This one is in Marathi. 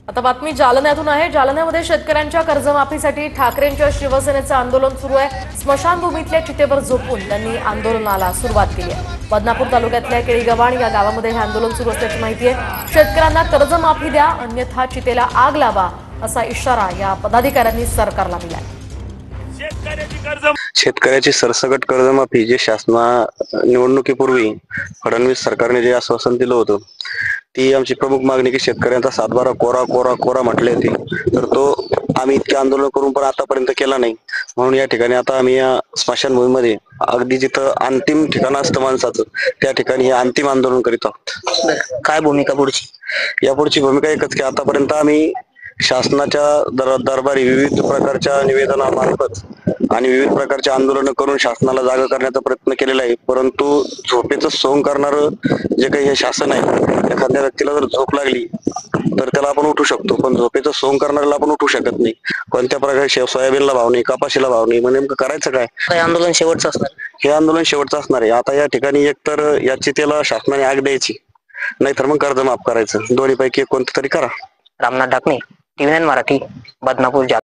आता बातमी जालन्यातून आहे। जालन्यामध्ये शेतकऱ्यांच्या कर्जमाफीसाठी ठाकरेंच्या शिवसेनेचं आंदोलन सुरू आहे। स्मशानभूमीतल्या चितेवर झोपून त्यांनी आंदोलनाला सुरुवात केली आहे। बदनापूर तालुक्यातल्या केळीगव्हाण या गावामध्ये हे आंदोलन सुरू असल्याची माहिती आहे। शेतकऱ्यांना कर्जमाफी द्या, अन्यथा चितेला आग लावा असा इशारा या पदाधिकाऱ्यांनी सरकारला दिला आहे। शेतकऱ्याची सरसकट कर्जमाफी जे निवडणुकीपूर्वी फडणवीस सरकारने जे आश्वासन दिलं होतं, ती आमची प्रमुख मागणी की शेतकऱ्यांचा 7/12 कोरा कोरा कोरा म्हटले होते, तर तो आम्ही इतके आंदोलन करून पण आतापर्यंत केला नाही। म्हणून या ठिकाणी आता आम्ही या स्मशानभूमीमध्ये अगदी जिथं अंतिम ठिकाण असतं माणसाचं, त्या ठिकाणी हे अंतिम आंदोलन करीत आहोत। काय भूमिका पुढची? यापुढची भूमिका एकच की आतापर्यंत आम्ही शासनाच्या दरबारी विविध प्रकारच्या निवेदनामार्फत आणि विविध प्रकारचे आंदोलन करून शासनाला जागा करण्याचा प्रयत्न केलेला आहे, परंतु झोपेचं सोंग करणारं जे काही हे शासन आहे, एखाद्या व्यक्तीला जर झोप लागली तर त्याला आपण उठू शकतो, पण झोपेचं सोंग करणाऱ्याला आपण उठू शकत नाही। कोणत्या प्रकारे सोयाबीनला भाव नाही, कपाशीला भाव नाही, म्हणजे नेमकं करायचं काय? हे आंदोलन शेवटचं असणार? हे आंदोलन शेवटचं असणार आहे। आता या ठिकाणी एकतर या चितेला शासनाने आग द्यायची, नाहीतर मग कर्ज माफ करायचं, दोन्हीपैकी कोणतं तरी करा। रामनाथ ढाकणे, TVN मराठी, बदनापूर।